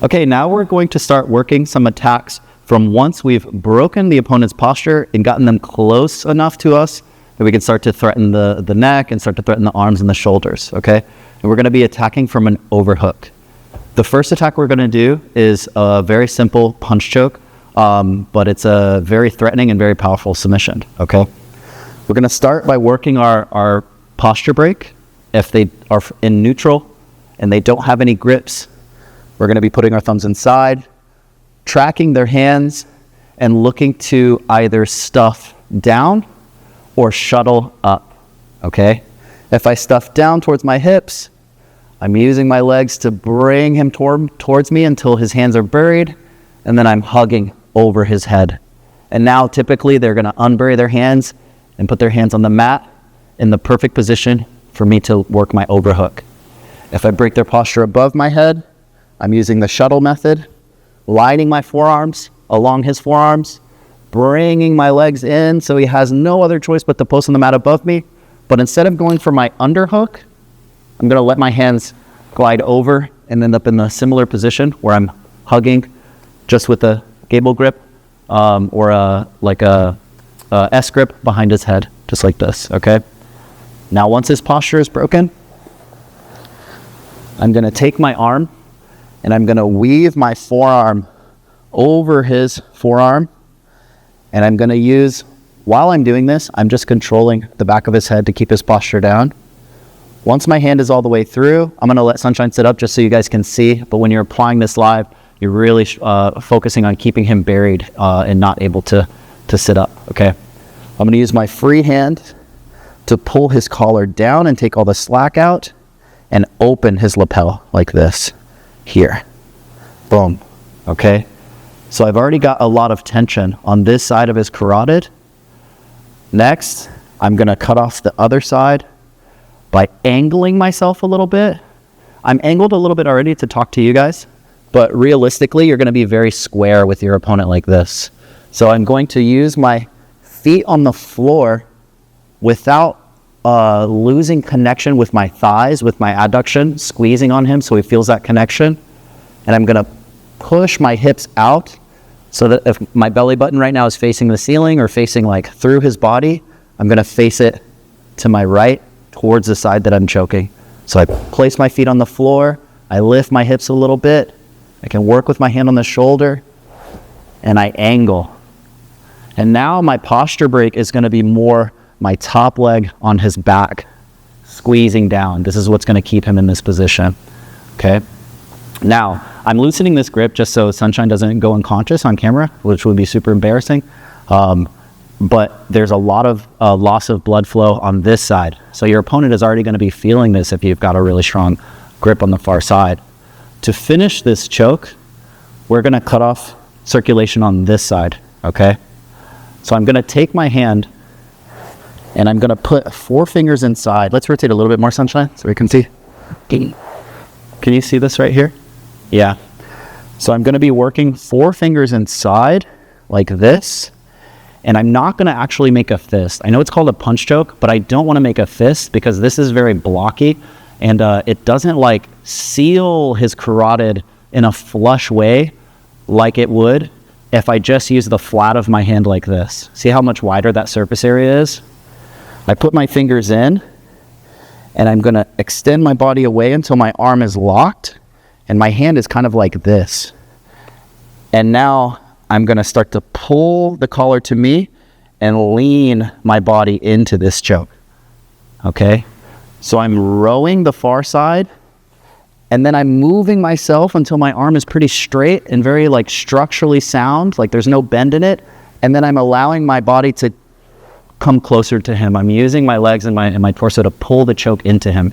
Okay, now we're going to start working some attacks from once we've broken the opponent's posture and gotten them close enough to us that we can start to threaten the neck and start to threaten the arms and the shoulders, okay? And we're gonna be attacking from an overhook. The first attack we're gonna do is a very simple punch choke, but it's a very threatening and very powerful submission, okay? We're gonna start by working our posture break. If they are in neutral and they don't have any grips, we're going to be putting our thumbs inside, tracking their hands, and looking to either stuff down or shuttle up, okay? If I stuff down towards my hips, I'm using my legs to bring him towards me until his hands are buried, and then I'm hugging over his head. And now typically they're going to unbury their hands and put their hands on the mat in the perfect position for me to work my overhook. If I break their posture above my head, I'm using the shuttle method, lining my forearms along his forearms, bringing my legs in so he has no other choice but to post on the mat above me. But instead of going for my underhook, I'm gonna let my hands glide over and end up in a similar position where I'm hugging just with a gable grip or a S grip behind his head, just like this, okay? Now once his posture is broken, I'm gonna take my arm and I'm gonna weave my forearm over his forearm, and I'm gonna use, while I'm doing this, I'm just controlling the back of his head to keep his posture down. Once my hand is all the way through, I'm gonna let Sunshine sit up just so you guys can see, but when you're applying this live, you're really focusing on keeping him buried and not able to sit up, okay? I'm gonna use my free hand to pull his collar down and take all the slack out and open his lapel like this. Here, boom, okay? So I've already got a lot of tension on this side of his carotid. Next, I'm gonna cut off the other side by angling myself a little bit. I'm angled a little bit already to talk to you guys, but realistically, you're gonna be very square with your opponent like this. So I'm going to use my feet on the floor without losing connection with my thighs, with my adduction, squeezing on him so he feels that connection. And I'm gonna push my hips out so that if my belly button right now is facing the ceiling or facing like through his body, I'm gonna face it to my right towards the side that I'm choking. So I place my feet on the floor, I lift my hips a little bit, I can work with my hand on the shoulder, and I angle. And now my posture break is gonna be more my top leg on his back, squeezing down. This is what's gonna keep him in this position, okay? Now, I'm loosening this grip just so Sunshine doesn't go unconscious on camera, which would be super embarrassing. But there's a lot of loss of blood flow on this side. So your opponent is already gonna be feeling this if you've got a really strong grip on the far side. To finish this choke, we're gonna cut off circulation on this side, okay? So I'm gonna take my hand and I'm gonna put 4 fingers inside. Let's rotate a little bit more, Sunshine, so we can see. Can you see this right here? Yeah. So I'm gonna be working 4 fingers inside like this, and I'm not gonna actually make a fist. I know it's called a punch choke, but I don't wanna make a fist because this is very blocky and it doesn't like seal his carotid in a flush way like it would if I just use the flat of my hand like this. See how much wider that surface area is? I put my fingers in and I'm gonna extend my body away until my arm is locked and my hand is kind of like this. And now I'm gonna start to pull the collar to me and lean my body into this choke, okay? So I'm rowing the far side and then I'm moving myself until my arm is pretty straight and very like structurally sound, like there's no bend in it. And then I'm allowing my body to come closer to him. I'm using my legs and my torso to pull the choke into him.